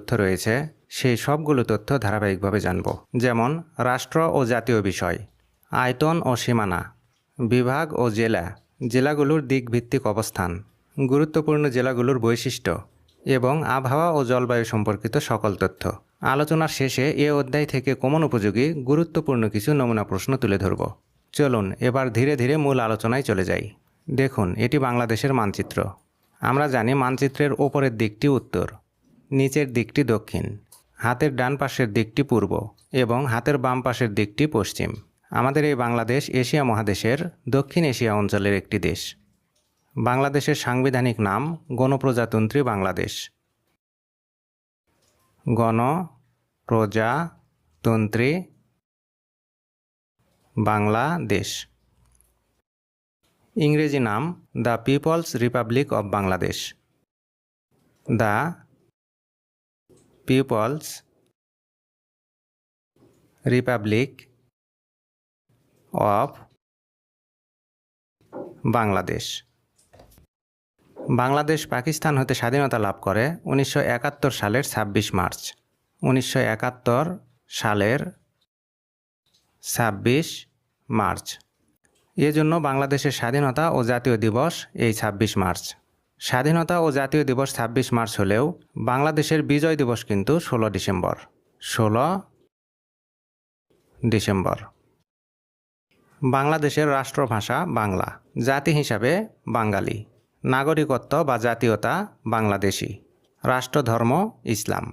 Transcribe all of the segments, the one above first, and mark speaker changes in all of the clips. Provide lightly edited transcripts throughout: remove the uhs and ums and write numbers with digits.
Speaker 1: তথ্য রয়েছে সেই সবগুলো তথ্য ধারাবাহিকভাবে জানব। যেমন রাষ্ট্র ও জাতীয় বিষয়, আয়তন ও সীমানা, বিভাগ ও জেলা, জেলাগুলোর দিকভিত্তিক অবস্থান, গুরুত্বপূর্ণ জেলাগুলোর বৈশিষ্ট্য এবং আবহাওয়া ও জলবায়ু সম্পর্কিত সকল তথ্য। আলোচনার শেষে এ অধ্যায় থেকে কমন উপযোগী গুরুত্বপূর্ণ কিছু নমুনা প্রশ্ন তুলে ধরব। চলুন এবার ধীরে ধীরে মূল আলোচনায় চলে যাই। দেখুন, এটি বাংলাদেশের মানচিত্র। আমরা জানি মানচিত্রের ওপরের দিকটি উত্তর, নিচের দিকটি দক্ষিণ, হাতের ডান পাশের দিকটি পূর্ব এবং হাতের বাম পাশের দিকটি পশ্চিম। আমাদের এই বাংলাদেশ এশিয়া মহাদেশের দক্ষিণ এশিয়া অঞ্চলের একটি দেশ। বাংলাদেশের সাংবিধানিক নাম গণপ্রজাতন্ত্রী বাংলাদেশ। গণপ্রজাতন্ত্রী বাংলাদেশ। ইংরেজি নাম the people's republic of Bangladesh. The people's republic of Bangladesh. Bangladesh Pakistan হতে স্বাধীনতা লাভ করে 1971 সালের 26 মার্চ। 1971 সালের 26 মার্চ। এজন্য বাংলাদেশের স্বাধীনতা ও জাতীয় দিবস এই 26 মার্চ। স্বাধীনতা ও জাতীয় দিবস 26 মার্চ হলেও বাংলাদেশের বিজয় দিবস কিন্তু 16 ডিসেম্বর। 16 ডিসেম্বর। বাংলাদেশের রাষ্ট্রভাষা বাংলা, জাতি হিসাবে বাঙালি, নাগরিকত্ব বা জাতীয়তা বাংলাদেশি, রাষ্ট্রধর্ম ইসলাম।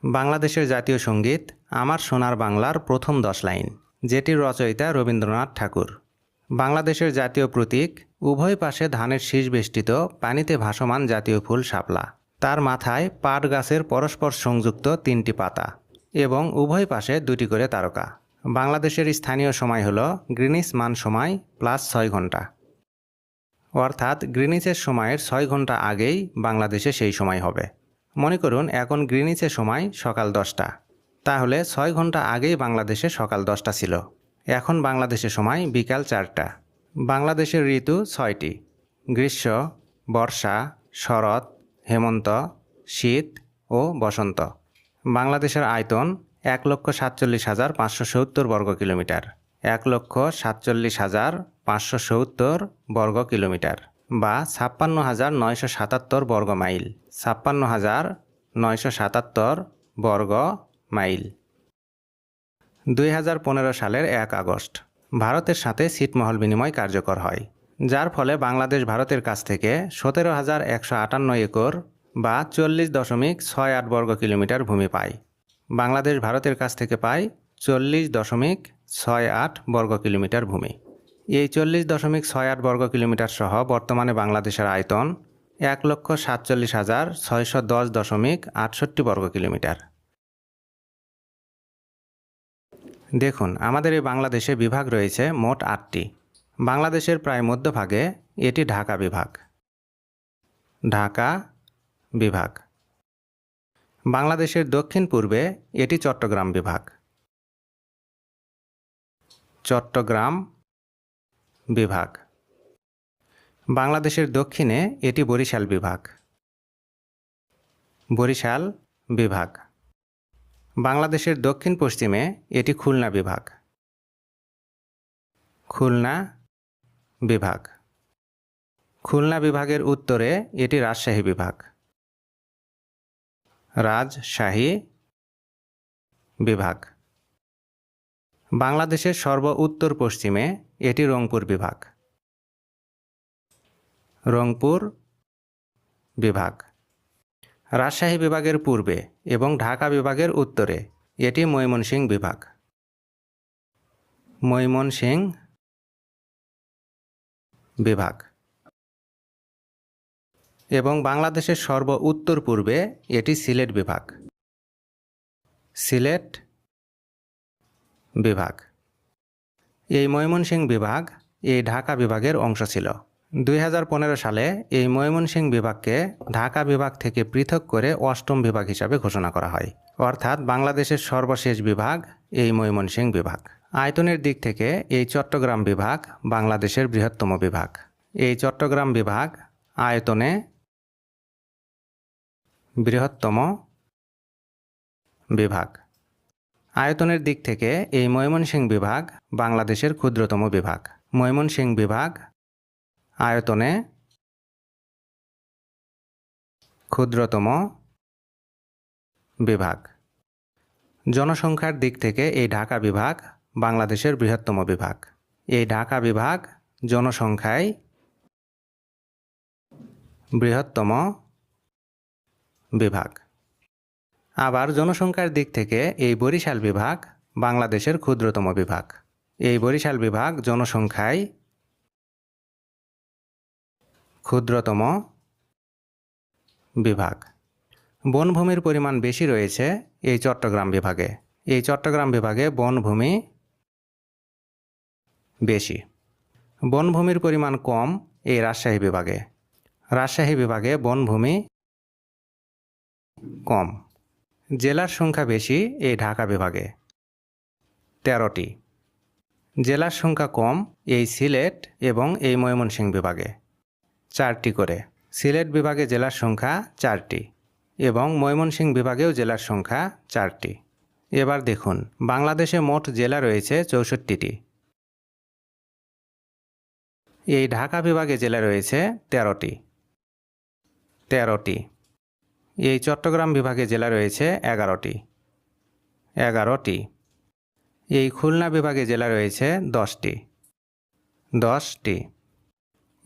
Speaker 1: বাংলাদেশের জাতীয় সঙ্গীত আমার সোনার বাংলার প্রথম 10 লাইন, যেটির রচয়িতা রবীন্দ্রনাথ ঠাকুর। বাংলাদেশের জাতীয় প্রতীক উভয় পাশে ধানের শীষ বেষ্টিত পানিতে ভাসমান জাতীয় ফুল শাপলা, তার মাথায় পাট গাছের পরস্পর সংযুক্ত 3টি পাতা এবং উভয় পাশে 2টি করে তারকা। বাংলাদেশের স্থানীয় সময় হল গ্রিনিচ মান সময় +6 ঘন্টা, অর্থাৎ গ্রিনিচের সময়ের 6 ঘন্টা আগেই বাংলাদেশে সেই সময় হবে। মনে করুন এখন গ্রিনিচের সময় সকাল 10টা, তাহলে 6 ঘন্টা আগেই বাংলাদেশে সকাল 10টা ছিল। এখন বাংলাদেশের সময় বিকাল 4টা। বাংলাদেশের ঋতু 6টি: গ্রীষ্ম, বর্ষা, শরৎ, হেমন্ত, শীত ও বসন্ত। বাংলাদেশের আয়তন 1,47,570 বর্গ কিলোমিটার। 1,47,570 বর্গ কিলোমিটার বা 56,977 বর্গ মাইল। 56,977 বর্গ মাইল। 2015 সালের 1 আগস্ট ভারতের সাথে ছিটমহল বিনিময় কার্যকর হয়, যার ফলে বাংলাদেশ ভারতের কাছ থেকে 17,158 একর বা 40.68 বর্গ কিলোমিটার ভূমি পায়। বাংলাদেশ ভারতের কাছ থেকে পায় 40.68 বর্গ কিলোমিটার ভূমি। এই 40.68 বর্গ কিলোমিটার সহ বর্তমানে বাংলাদেশের আয়তন 1,47,610.68 বর্গ কিলোমিটার। দেখুন, আমাদের এই বাংলাদেশে বিভাগ রয়েছে মোট 8টি। বাংলাদেশের প্রায় মধ্যভাগে এটি ঢাকা বিভাগ। ঢাকা বিভাগ। বাংলাদেশের দক্ষিণ পূর্বে এটি চট্টগ্রাম বিভাগ। চট্টগ্রাম বিভাগ। বাংলাদেশের দক্ষিণে এটি বরিশাল বিভাগ। বরিশাল বিভাগ। বাংলাদেশের দক্ষিণ পশ্চিমে এটি খুলনা বিভাগ। খুলনা বিভাগ। খুলনা বিভাগের উত্তরে এটি রাজশাহী বিভাগ। রাজশাহী বিভাগ। বাংলাদেশের সর্ব উত্তর পশ্চিমে এটি রংপুর বিভাগ। রংপুর বিভাগ। রাজশাহী বিভাগের পূর্বে এবং ঢাকা বিভাগের উত্তরে এটি ময়মনসিংহ বিভাগ। ময়মনসিংহ বিভাগ। এবং বাংলাদেশের সর্ব উত্তর পূর্বে এটি সিলেট বিভাগ। সিলেট বিভাগ। এই ময়মনসিংহ বিভাগ এই ঢাকা বিভাগের অংশ ছিল। 2015 সালে এই ময়মনসিংহ বিভাগকে ঢাকা বিভাগ থেকে পৃথক করে 8ম বিভাগ হিসাবে ঘোষণা করা হয়, অর্থাৎ বাংলাদেশের সর্বশেষ বিভাগ এই ময়মনসিংহ বিভাগ। আয়তনের দিক থেকে এই চট্টগ্রাম বিভাগ বাংলাদেশের বৃহত্তম বিভাগ। এই চট্টগ্রাম বিভাগ আয়তনে বৃহত্তম বিভাগ। আয়তনের দিক থেকে এই ময়মনসিংহ বিভাগ বাংলাদেশের ক্ষুদ্রতম বিভাগ। ময়মনসিংহ বিভাগ আয়তনে ক্ষুদ্রতম বিভাগ। জনসংখ্যার দিক থেকে এই ঢাকা বিভাগ বাংলাদেশের বৃহত্তম বিভাগ। এই ঢাকা বিভাগ জনসংখ্যায় বৃহত্তম বিভাগ। আবার জনসংখ্যার দিক থেকে এই বরিশাল বিভাগ বাংলাদেশের ক্ষুদ্রতম বিভাগ। এই বরিশাল বিভাগ জনসংখ্যায় ক্ষুদ্রতম বিভাগ। বনভূমির পরিমাণ বেশি রয়েছে এই চট্টগ্রাম বিভাগে। এই চট্টগ্রাম বিভাগে বনভূমি বেশি। বনভূমির পরিমাণ কম এই রাজশাহী বিভাগে। রাজশাহী বিভাগে বনভূমি কম। জেলার সংখ্যা বেশি এই ঢাকা বিভাগে 13টি। জেলার সংখ্যা কম এই সিলেট এবং এই ময়মনসিংহ বিভাগে 4টি করে। সিলেট বিভাগে জেলার সংখ্যা 4টি এবং ময়মনসিংহ বিভাগেও জেলার সংখ্যা 4টি। এবার দেখুন, বাংলাদেশে মোট জেলা রয়েছে 64টি। এই ঢাকা বিভাগে জেলা রয়েছে 13টি। এই চট্টগ্রাম বিভাগে জেলা রয়েছে 11টি। এই খুলনা বিভাগে জেলা রয়েছে 10টি।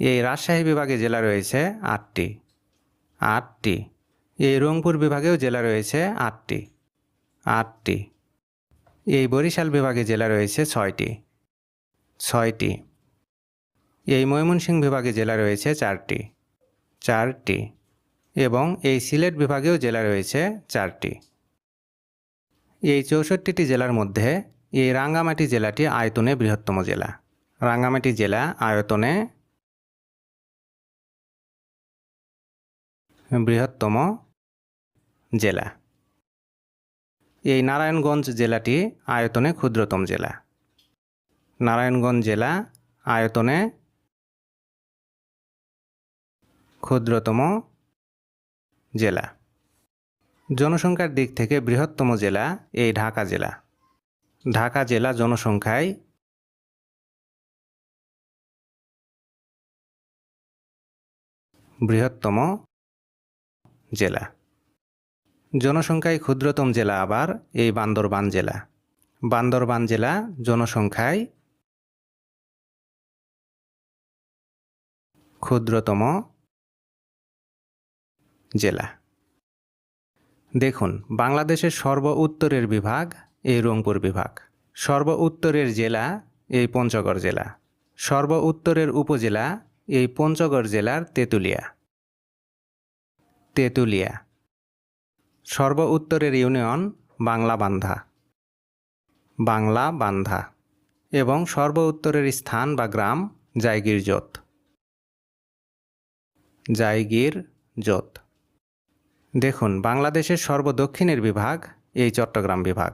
Speaker 1: এই রাজশাহী বিভাগে জেলা রয়েছে 8টি। এই রংপুর বিভাগেও জেলা রয়েছে 8টি। এই বরিশাল বিভাগে জেলা রয়েছে 6টি। এই ময়মনসিংহ বিভাগে জেলা রয়েছে 4টি এবং এই সিলেট বিভাগেও জেলা রয়েছে 4টি। এই 64টি জেলার মধ্যে এই রাঙ্গামাটি জেলাটি আয়তনে বৃহত্তম জেলা। রাঙ্গামাটি জেলা আয়তনে বৃহত্তম জেলা। এই নারায়ণগঞ্জ জেলাটি আয়তনে ক্ষুদ্রতম জেলা। নারায়ণগঞ্জ জেলা আয়তনে ক্ষুদ্রতম জেলা। জনসংখ্যার দিক থেকে বৃহত্তম জেলা এই ঢাকা জেলা। ঢাকা জেলা জনসংখ্যায় বৃহত্তম জেলা। জনসংখ্যায় ক্ষুদ্রতম জেলা আবার এই বান্দরবান জেলা। বান্দরবান জেলা জনসংখ্যায় ক্ষুদ্রতম জেলা। দেখুন, বাংলাদেশের সর্ব উত্তরের বিভাগ এই রংপুর বিভাগ। সর্ব উত্তরের জেলা এই পঞ্চগড় জেলা। সর্ব উত্তরের উপজেলা এই পঞ্চগড় জেলার তেঁতুলিয়া। সর্ব উত্তরের ইউনিয়ন বাংলাবান্ধা এবং সর্ব উত্তরের স্থান বা গ্রাম জায়গিরজোত। দেখুন, বাংলাদেশের সর্বদক্ষিণের বিভাগ এই চট্টগ্রাম বিভাগ।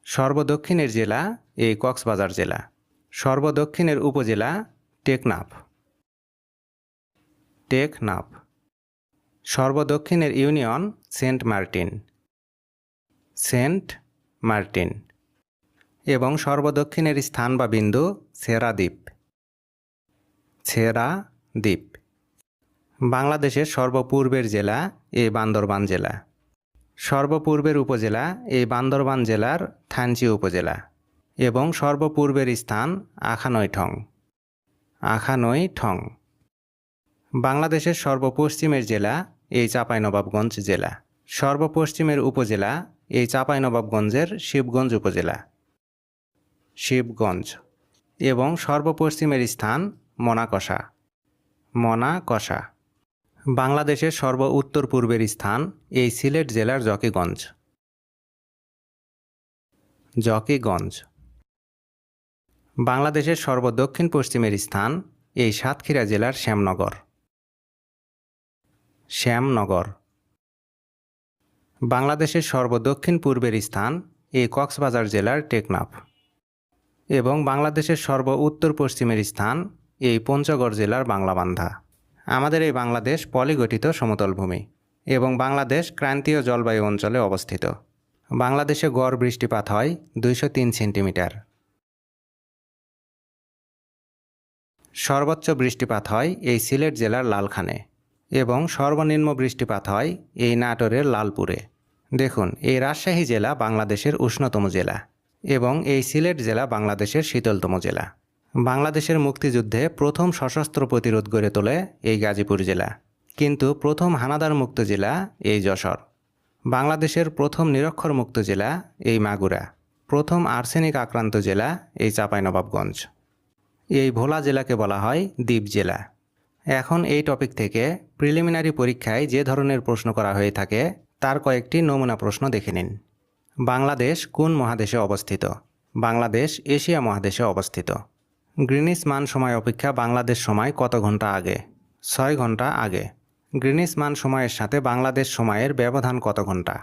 Speaker 1: সর্বদক্ষিণের জেলা এই কক্সবাজার জেলা। সর্বদক্ষিণের উপজেলা টেকনাফ। সর্বদক্ষিণের ইউনিয়ন সেন্ট মার্টিন এবং সর্বদক্ষিণের স্থান বা বিন্দু ছেড়াদ্বীপ। বাংলাদেশের সর্বপূর্বের জেলা এই বান্দরবান জেলা। সর্বপূর্বের উপজেলা এই বান্দরবান জেলার থানচি উপজেলা এবং সর্বপূর্বের স্থান আখানৈঠং। বাংলাদেশের সর্বপশ্চিমের জেলা এই চাঁপাইনবাবগঞ্জ জেলা। সর্বপশ্চিমের উপজেলা এই চাঁপাইনবাবগঞ্জের শিবগঞ্জ উপজেলা এবং সর্বপশ্চিমের স্থান মনাকষা। বাংলাদেশের সর্ব উত্তর পূর্বের স্থান এই সিলেট জেলার জকিগঞ্জ। বাংলাদেশের সর্বদক্ষিণ পশ্চিমের স্থান এই সাতক্ষীরা জেলার শ্যামনগর। বাংলাদেশের সর্বদক্ষিণ পূর্বের স্থান এই কক্সবাজার জেলার টেকনাফ এবং বাংলাদেশের সর্ব উত্তর পশ্চিমের স্থান এই পঞ্চগড় জেলার বাংলাবান্ধা। আমাদের এই বাংলাদেশ পলিগঠিত সমতল ভূমি এবং বাংলাদেশ ক্রান্তীয় জলবায়ু অঞ্চলে অবস্থিত। বাংলাদেশে গড় বৃষ্টিপাত হয় 203 সেন্টিমিটার। সর্বোচ্চ বৃষ্টিপাত হয় এই সিলেট জেলার লালখানে এবং সর্বনিম্ন বৃষ্টিপাত হয় এই নাটোরের লালপুরে। দেখুন, এই রাজশাহী জেলা বাংলাদেশের উষ্ণতম জেলা এবং এই সিলেট জেলা বাংলাদেশের শীতলতম জেলা। বাংলাদেশের মুক্তিযুদ্ধে প্রথম সশস্ত্র প্রতিরোধ গড়ে তোলে এই গাজীপুর জেলা, কিন্তু প্রথম হানাদার মুক্ত জেলা এই যশোর। বাংলাদেশের প্রথম নিরক্ষর মুক্ত জেলা এই মাগুরা। প্রথম আর্সেনিক আক্রান্ত জেলা এই চাঁপাইনবাবগঞ্জ। এই ভোলা জেলাকে বলা হয় দ্বীপ জেলা। এখন এই টপিক থেকে প্রিলিমিনারি পরীক্ষায় যে ধরনের প্রশ্ন করা হয়ে থাকে তার কয়েকটি নমুনা প্রশ্ন দেখে নিন। বাংলাদেশ কোন মহাদেশে অবস্থিত? বাংলাদেশ এশিয়া মহাদেশে অবস্থিত। গ্রিনিচ মান সময় অপেক্ষা বাংলাদেশ সময় কত ঘন্টা আগে? 6 ঘন্টা আগে। গ্রিনিচ মান সময়ের সাথে বাংলাদেশ সময়ের ব্যবধান কত ঘন্টা?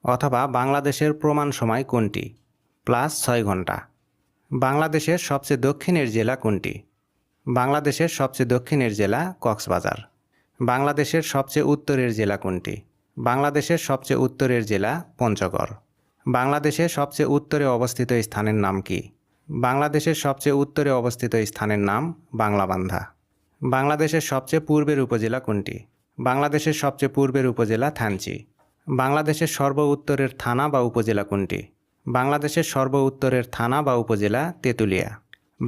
Speaker 1: অথবা বাংলাদেশের প্রমাণ সময় কোনটি? +6 ঘন্টা। বাংলাদেশের সবচেয়ে দক্ষিণের জেলা কোনটি? বাংলাদেশের সবচেয়ে দক্ষিণের জেলা কক্সবাজার। বাংলাদেশের সবচেয়ে উত্তরের জেলা কোনটি? বাংলাদেশের সবচেয়ে উত্তরের জেলা পঞ্চগড়। বাংলাদেশের সবচেয়ে উত্তরে অবস্থিত স্থানের নাম কি? বাংলাদেশের সবচেয়ে উত্তরে অবস্থিত স্থানের নাম বাংলাবান্ধা। বাংলাদেশের সবচেয়ে পূর্বের উপজেলা কোনটি? বাংলাদেশের সবচেয়ে পূর্বের উপজেলা থানচি। বাংলাদেশের সর্ব উত্তরের থানা বা উপজেলা কোনটি? বাংলাদেশের সর্ব উত্তরের থানা বা উপজেলা তেঁতুলিয়া।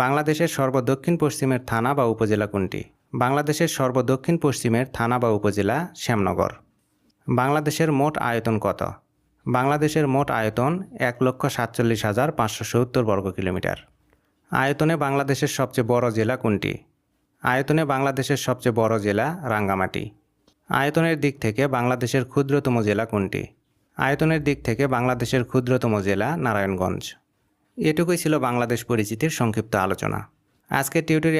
Speaker 1: বাংলাদেশের সর্বদক্ষিণ পশ্চিমের থানা বা উপজেলা কোনটি? বাংলাদেশের সর্বদক্ষিণ পশ্চিমের থানা বা উপজেলা শ্যামনগর। বাংলাদেশের মোট আয়তন কত? বাংলাদেশের মোট আয়তন 1,47,570 বর্গ কিলোমিটার। আয়তনে বাংলাদেশের সবচেয়ে বড় জেলা কোনটি? আয়তনে বাংলাদেশের সবচেয়ে বড় জেলা রাঙ্গামাটি। আয়তনের দিক থেকে বাংলাদেশের ক্ষুদ্রতম জেলা কোনটি? আয়তনের দিক থেকে বাংলাদেশের ক্ষুদ্রতম জেলা নারায়ণগঞ্জ। এটুকুই ছিল বাংলাদেশ পরিচিতির সংক্ষিপ্ত আলোচনা। আজকের টিউটোরিয়াল